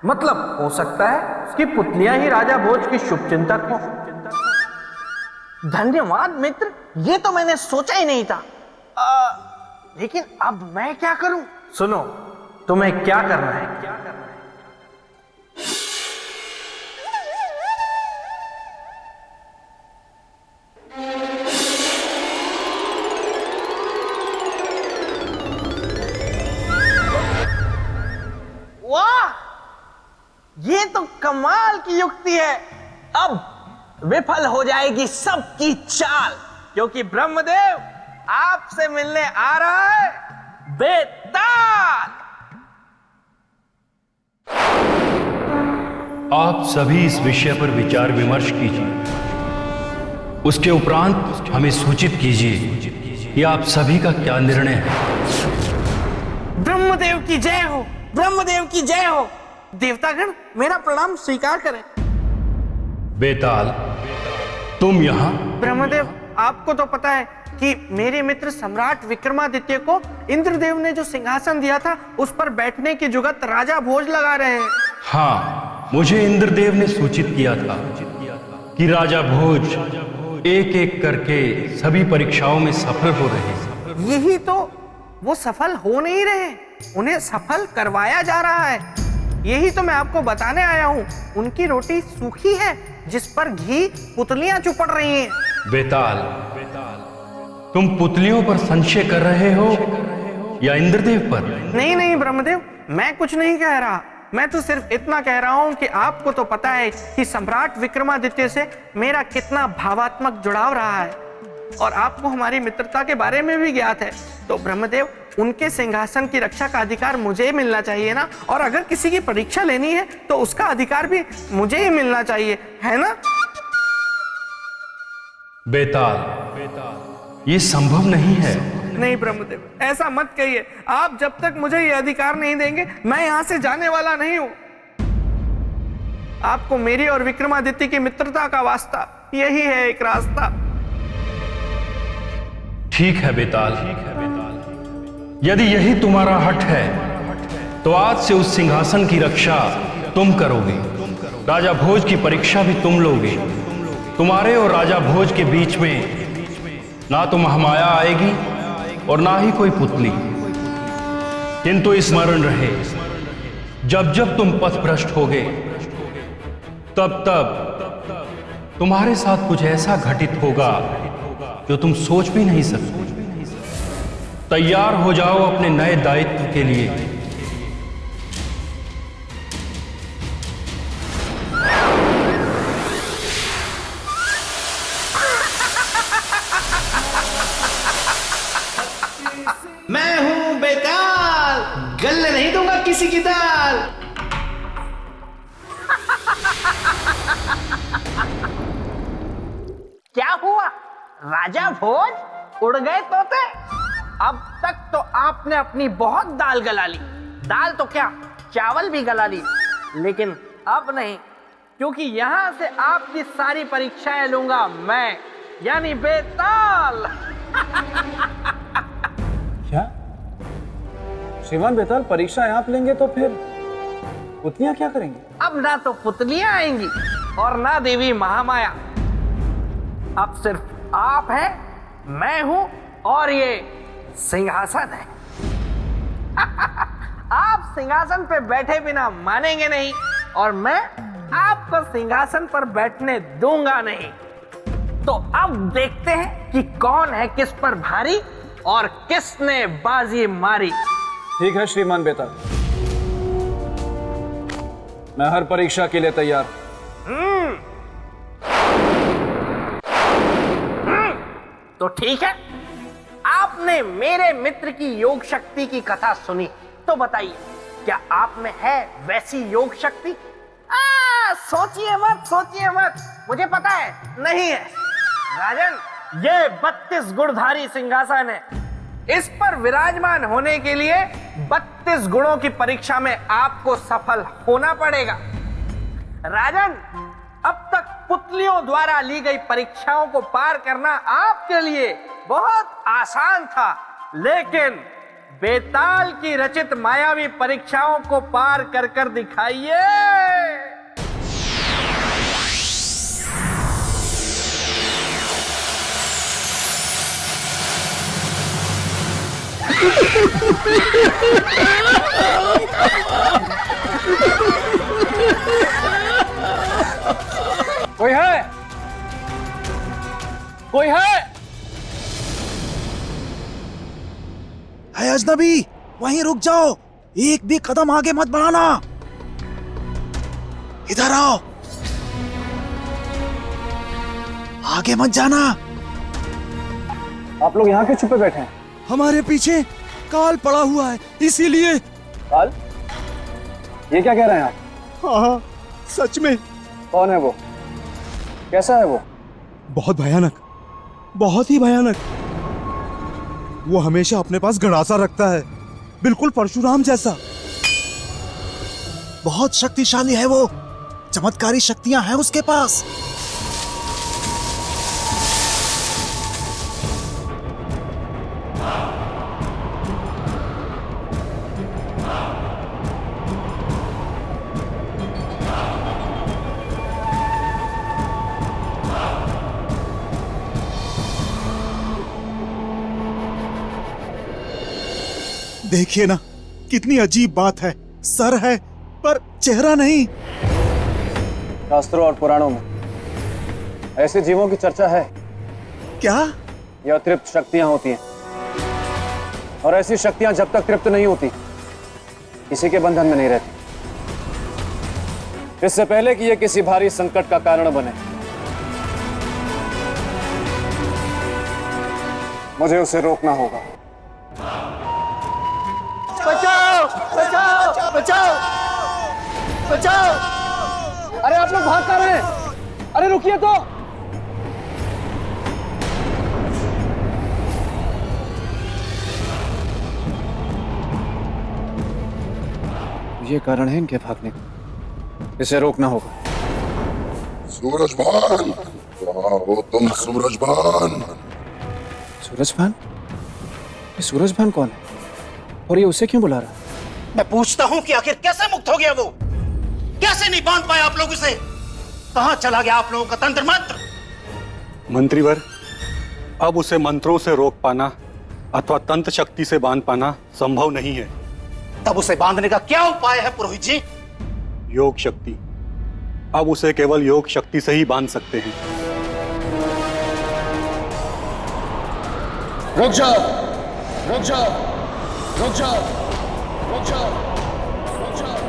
मतलब हो सकता है कि पुतलियां ही राजा भोज की शुभचिंतक हो। धन्यवाद मित्र, ये तो मैंने सोचा ही नहीं था। लेकिन अब मैं क्या करूं? सुनो, तुम्हें क्या करना है? ये तो कमाल की युक्ति है। अब विफल हो जाएगी सबकी चाल, क्योंकि ब्रह्मदेव आपसे मिलने आ रहा है बेताल। आप सभी इस विषय पर विचार विमर्श कीजिए। उसके उपरांत हमें सूचित कीजिए कि आप सभी का क्या निर्णय है। ब्रह्मदेव की जय हो, ब्रह्मदेव की जय हो। देवतागण मेरा प्रणाम स्वीकार करें। बेताल, तुम यहाँ? ब्रह्मदेव, आपको तो पता है कि मेरे मित्र सम्राट विक्रमादित्य को इंद्रदेव ने जो सिंहासन दिया था उस पर बैठने की जुगत राजा भोज लगा रहे हैं। हाँ, मुझे इंद्रदेव ने सूचित किया था कि राजा भोज एक एक करके सभी परीक्षाओं में सफल हो रहे हैं। यही तो, वो सफल हो नहीं रहे, उन्हें सफल करवाया जा रहा है। यही तो मैं आपको बताने आया हूँ। उनकी रोटी सूखी है जिस पर घी पुतलियां चुपड़ रही हैं। बेताल, तुम पुतलियों पर संशय कर रहे हो या इंद्रदेव पर? नहीं नहीं ब्रह्मदेव, मैं कुछ नहीं कह रहा। मैं तो सिर्फ इतना कह रहा हूं कि आपको तो पता है कि सम्राट विक्रमादित्य से मेरा कितना भावात्मक जुड़ाव रहा है और आपको हमारी मित्रता के बारे में भी ज्ञात है। तो ब्रह्मदेव, उनके सिंहासन की रक्षा का अधिकार मुझे ही मिलना चाहिए ना, और अगर किसी की परीक्षा लेनी है तो उसका अधिकार भी मुझे ही मिलना चाहिए, है ना? बेताल, ये संभव नहीं है। नहीं ब्रह्मदेव, ऐसा मत कहिए। आप जब तक मुझे ये अधिकार नहीं देंगे मैं यहां से जाने वाला नहीं हूं। आपको मेरी और विक्रमादित्य की मित्रता का वास्ता, यही है एक रास्ता। ठीक है बेताल, यदि यही तुम्हारा हठ है तो आज से उस सिंहासन की रक्षा तुम करोगे। राजा भोज की परीक्षा भी तुम लोगे। तुम्हारे और राजा भोज के बीच में ना तो महामाया आएगी और ना ही कोई पुतली। किंतु स्मरण रहे, जब जब तुम पथभ्रष्ट होगे तब तब तुम्हारे साथ कुछ ऐसा घटित होगा जो तुम सोच भी नहीं सकते। तैयार हो जाओ अपने नए दायित्व के लिए। मैं हूं बेताल, गलने नहीं दूंगा किसी की दाल। क्या हुआ राजा भोज, उड़ गए तोते? अब तक तो आपने अपनी बहुत दाल गला ली। दाल तो क्या, चावल भी गला ली, लेकिन अब नहीं, क्योंकि यहां से आपकी सारी परीक्षाएं लूंगा मैं, यानी बेताल। क्या श्रीमान बेताल, परीक्षा आप लेंगे तो फिर पुतलियां क्या करेंगी? अब ना तो पुतलियां आएंगी और ना देवी महामाया। अब सिर्फ आप हैं, मैं हूं और ये सिंहासन है। आप सिंहासन पे बैठे बिना मानेंगे नहीं और मैं आपको सिंहासन पर बैठने दूंगा नहीं। तो अब देखते हैं कि कौन है किस पर भारी और किसने बाजी मारी। ठीक है श्रीमान बेताल, मैं हर परीक्षा के लिए तैयार। तो ठीक है, आपने मेरे मित्र की योग शक्ति की कथा सुनी, तो बताइए क्या आप में है वैसी योग शक्ति? सोचिए मत, सोचिए मत, मुझे पता है नहीं है। राजन, ये 32 गुणधारी सिंहासन है। इस पर विराजमान होने के लिए 32 गुणों की परीक्षा में आपको सफल होना पड़ेगा। राजन, अब तक पुतलियों द्वारा ली गई परीक्षाओं को पार करना आपके लिए बहुत आसान था, लेकिन बेताल की रचित मायावी परीक्षाओं को पार कर कर दिखाइए। कोई है? कोई है? अजनबी, वहीं रुक जाओ, एक भी कदम आगे मत बढ़ाना। इधर आओ, आगे मत जाना। आप लोग यहाँ क्यों छुपे बैठे हैं? हमारे पीछे काल पड़ा हुआ है, इसीलिए। काल? ये क्या कह रहे हैं आप? हाँ, सच में। कौन है वो? कैसा है वो? बहुत भयानक, बहुत ही भयानक। वो हमेशा अपने पास गड़ासा रखता है, बिल्कुल परशुराम जैसा। बहुत शक्तिशाली है वो, चमत्कारी शक्तियां हैं उसके पास। देखिए ना, कितनी अजीब बात है। सर है पर चेहरा नहीं। शास्त्रों और पुराणों में ऐसे जीवों की चर्चा है। क्या? यह तृप्त शक्तियां होती हैं, और ऐसी शक्तियां जब तक तृप्त नहीं होती किसी के बंधन में नहीं रहती। इससे पहले कि यह किसी भारी संकट का कारण बने, मुझे उसे रोकना होगा। बचाओ बचाओ बचाओ बचाओ! अरे आप लोग भाग कर रहे हैं? अरे रुकिए तो। ये कारण है इनके भागने का, इसे रोकना होगा। सूरजभान, कहाँ हो तुम सूरजभान? सूरजभान? ये सूरजभान कौन है और ये उसे क्यों बुला रहा है? मैं पूछता हूँ कि आखिर कैसे मुक्त हो गया वो? कैसे नहीं बांध पाए आप लोग उसे? कहाँ चला गया आप लोगों का तंत्र मंत्र? मंत्रीवर, अब उसे मंत्रों से रोक पाना अथवा तंत्र शक्ति से बांध पाना संभव नहीं है। तब उसे बांधने का क्या उपाय है पुरोहित जी? योग शक्ति। अब उसे केवल योग शक्ति से ही बांध सकते हैं। रुक जाओ, रुक जाओ, रुक जाओ, रुक जाओ, रुक जाओ।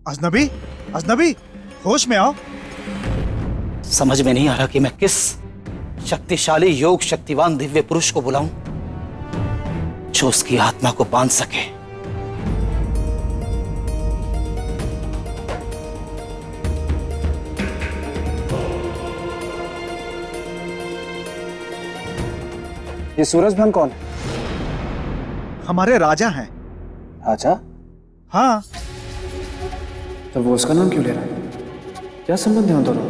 अजनबी, अजनबी, होश में आओ। समझ में नहीं आ रहा कि मैं किस शक्तिशाली योग शक्तिवान दिव्य पुरुष को बुलाऊं जो उसकी आत्मा को बांध सके। ये सूरजभान कौन है? हमारे राजा हैं। राजा? हाँ। तो वो उसका नाम क्यों ले रहा है? क्या संबंध है उन दोनों?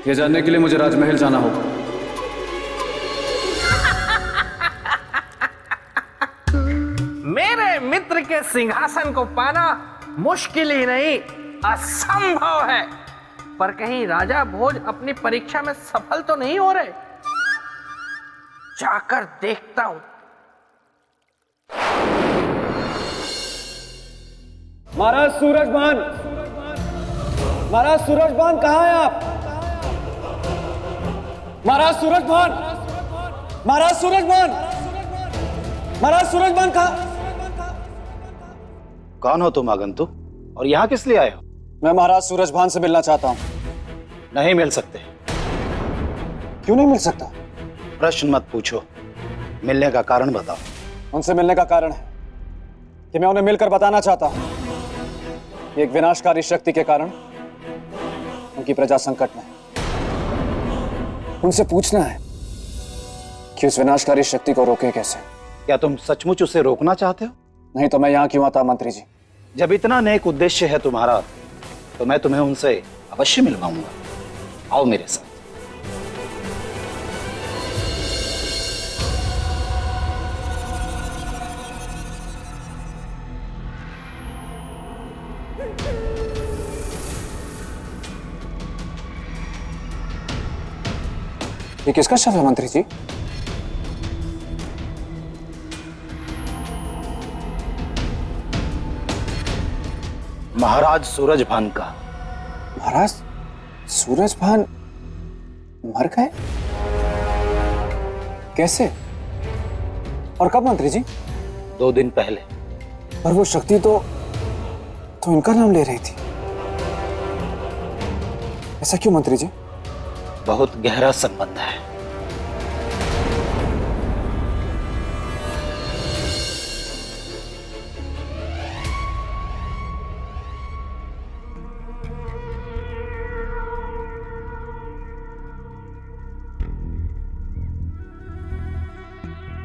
ये जानने के लिए मुझे राजमहल जाना होगा। मेरे मित्र के सिंहासन को पाना मुश्किल ही नहीं, असंभव है। पर कहीं राजा भोज अपनी परीक्षा में सफल तो नहीं हो रहे? जाकर देखता हूं। महाराज सूरजभान, महाराज सूरजभान कहाँ हैं आप? महाराज सूरजभान, महाराज सूरजभान, महाराज सूरजभान कहाँ? कौन हो तुम आगंतुक, और यहाँ किस लिए आए हो? मैं महाराज सूरजभान से मिलना चाहता हूँ। नहीं मिल सकते। क्यों नहीं मिल सकता? प्रश्न मत पूछो, मिलने का कारण बताओ। उनसे मिलने का कारण है कि मैं उन्हें मिलकर बताना चाहता हूँ कि एक विनाशकारी शक्ति के कारण उनकी प्रजा संकट में है। उनसे पूछना है कि उस विनाशकारी शक्ति को रोके कैसे। क्या तुम सचमुच उसे रोकना चाहते हो? नहीं तो मैं यहाँ क्यों आता मंत्री जी? जब इतना नेक उद्देश्य है तुम्हारा, तो मैं तुम्हें उनसे अवश्य मिलवाऊंगा। आओ मेरे साथ। ये किसका शव है मंत्री जी? महाराज सूरजभान का। महाराज सूरजभान मर गए? कैसे और कब मंत्री जी? 2 दिन पहले। पर वो शक्ति तो इनका नाम ले रही थी। ऐसा क्यों मंत्री जी? बहुत गहरा संबंध है।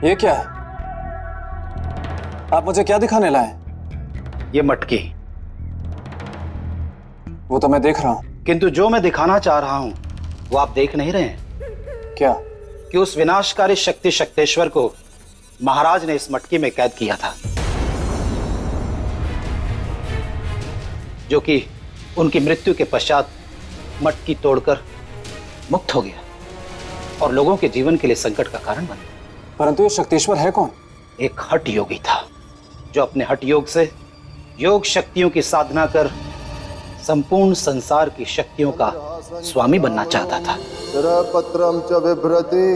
ये क्या है? आप मुझे क्या दिखाने लाए? ये मटकी। वो तो मैं देख रहा हूं। किंतु जो मैं दिखाना चाह रहा हूं वो आप देख नहीं रहे हैं। क्या? कि उस विनाशकारी शक्ति शक्तेश्वर को महाराज ने इस मटकी में कैद किया था, जो कि उनकी मृत्यु के पश्चात मटकी तोड़कर मुक्त हो गया और लोगों के जीवन के लिए संकट का कारण बन गया। परंतु ये शक्तेश्वर है कौन? एक हठ योगी था जो अपने हठ योग से योग शक्तियों की साधना कर संपूर्ण संसार की शक्तियों का स्वामी बनना चाहता था। पत्रम च बिभ्रति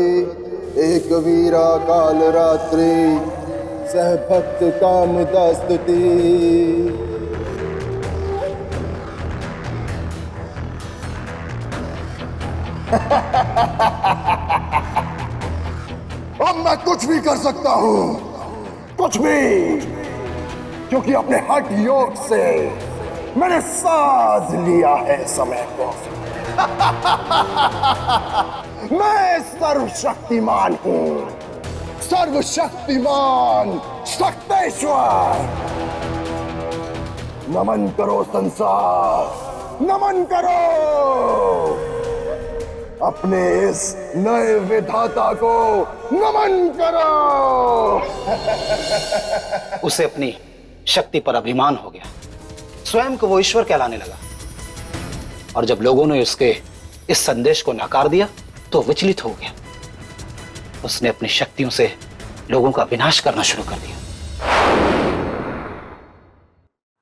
एक वीरा काल रात्रि सह भक्त कामुदा स्तुति। अब मैं कुछ भी कर सकता हूं, कुछ भी, क्योंकि अपने हठ योग से मैंने साध लिया है समय को। मैं सर्वशक्तिमान हूं, सर्वशक्तिमान शक्तेश्वर। नमन करो संसार, नमन करो अपने इस नए विधाता को, नमन करो। उसे अपनी शक्ति पर अभिमान हो गया, स्वयं को वो ईश्वर कहलाने लगा। और जब लोगों ने उसके इस संदेश को नकार दिया तो विचलित हो गया। उसने अपनी शक्तियों से लोगों का विनाश करना शुरू कर दिया।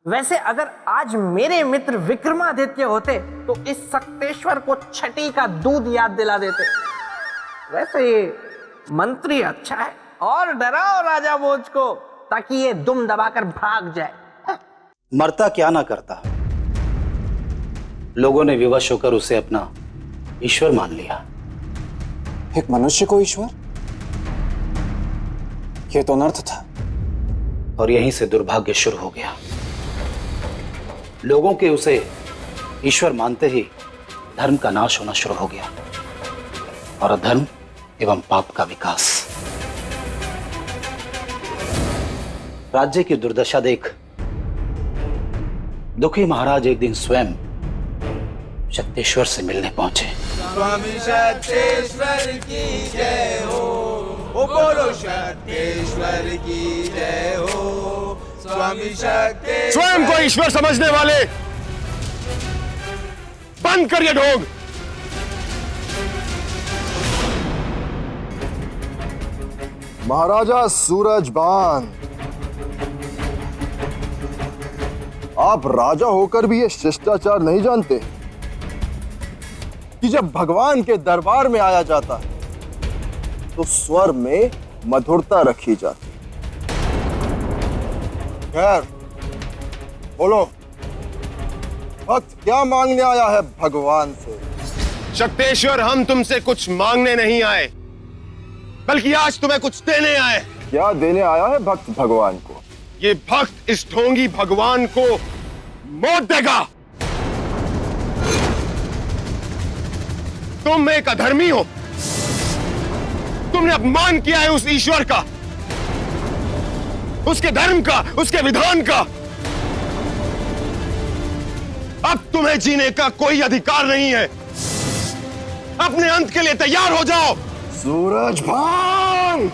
वैसे अगर आज मेरे मित्र विक्रमादित्य होते तो इस शक्तेश्वर को छठी का दूध याद दिला देते। वैसे ये मंत्री अच्छा है, और डराओ राजा भोज को ताकि ये दुम दबाकर भाग जाए। मरता क्या ना करता, लोगों ने विवश होकर उसे अपना ईश्वर मान लिया। एक मनुष्य को ईश्वर? यह तो अनर्थ था। और यहीं से दुर्भाग्य शुरू हो गया। लोगों के उसे ईश्वर मानते ही धर्म का नाश होना शुरू हो गया और अधर्म एवं पाप का विकास। राज्य की दुर्दशा देख दुखी महाराज एक दिन स्वयं शक्तेश्वर से मिलने पहुंचे। स्वामी शक्तेश्वर की जय हो, ओ बोलो शक्तेश्वर की जय हो। स्वामी शक्तेश्वर। स्वयं को ईश्वर समझने वाले बंद करिए ढोंग। महाराजा सूरजभान, आप राजा होकर भी ये शिष्टाचार नहीं जानते कि जब भगवान के दरबार में आया जाता है तो स्वर में मधुरता रखी जाती। खैर बोलो, भक्त क्या मांगने आया है भगवान से? शक्तेश्वर, हम तुमसे कुछ मांगने नहीं आए, बल्कि आज तुम्हें कुछ देने आए। क्या देने आया है भक्त भगवान को? ये भक्त इस ढोंगी भगवान को मौत देगा। तुम एक अधर्मी हो, तुमने अपमान किया है उस ईश्वर का, उसके धर्म का, उसके विधान का। अब तुम्हें जीने का कोई अधिकार नहीं है। अपने अंत के लिए तैयार हो जाओ। सूरजभान!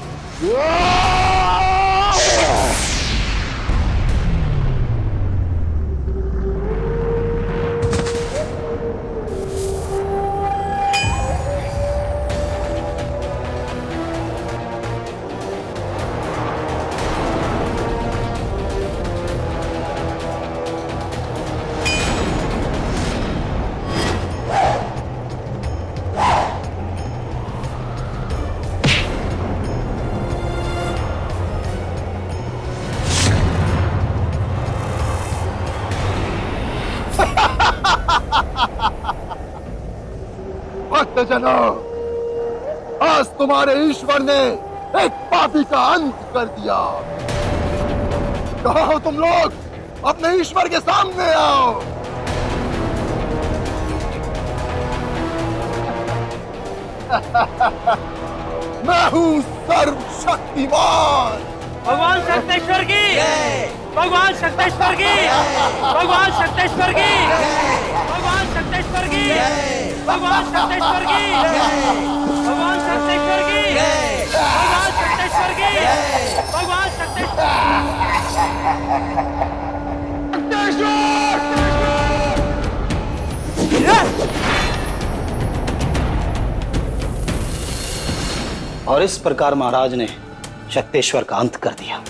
भक्तजनों, आज तुम्हारे ईश्वर ने एक पापी का अंत कर दिया। कहाँ हो तुम लोग? अपने ईश्वर के सामने आओ। मैं हूँ सर्वशक्तिमान। भगवान शक्तेश्वर की, भगवान शक्तेश्वर की, भगवान शक्तेश्वर की, भगवान शक्तेश्वर की, भगवान शक्तेश्वर की, भगवान शक्तेश्वर की, भगवान शक्तेश्वर की, भगवान और इस प्रकार महाराज ने शक्तेश्वर का अंत कर दिया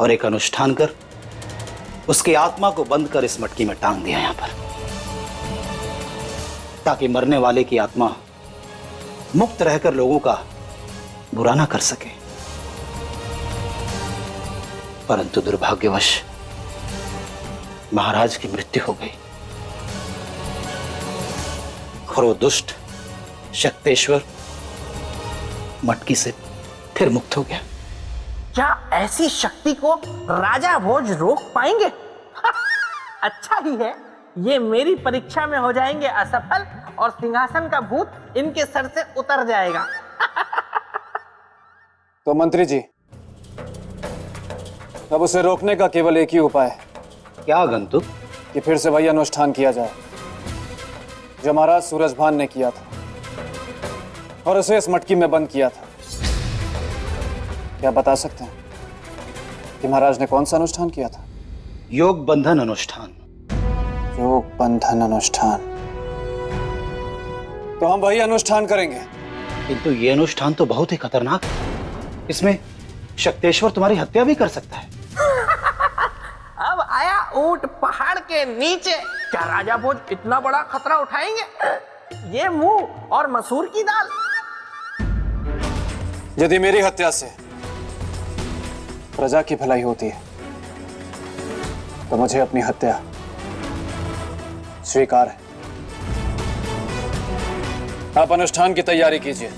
और एक अनुष्ठान कर उसकी आत्मा को बंद कर इस मटकी में टांग दिया यहां पर, ताकि मरने वाले की आत्मा मुक्त रहकर लोगों का बुरा ना कर सके। परंतु दुर्भाग्यवश महाराज की मृत्यु हो गई और वो दुष्ट शक्तेश्वर मटकी से फिर मुक्त हो गया। क्या ऐसी शक्ति को राजा भोज रोक पाएंगे? अच्छा ही है, ये मेरी परीक्षा में हो जाएंगे असफल और सिंहासन का भूत इनके सर से उतर जाएगा। तो मंत्री जी, अब उसे रोकने का केवल एक ही उपाय है। क्या आगंतुक? कि फिर से वही अनुष्ठान किया जाए जो महाराज सूरजभान ने किया था और उसे इस मटकी में बंद किया था। क्या बता सकते हैं कि महाराज ने कौन सा अनुष्ठान किया था? योग बंधन अनुष्ठान। योग बंधन अनुष्ठान। तो हम वही अनुष्ठान करेंगे। किंतु ये अनुष्ठान तो बहुत ही खतरनाक है। इसमें शक्तेश्वर तुम्हारी हत्या भी कर सकता है। अब आया ऊंट पहाड़ के नीचे। क्या राजा भोज इतना बड़ा खतरा उठाएंगे? ये मुंह और मसूर की दाल। यदि मेरी हत्या से प्रजा की भलाई होती है तो मुझे अपनी हत्या स्वीकार है। आप अनुष्ठान की तैयारी कीजिए।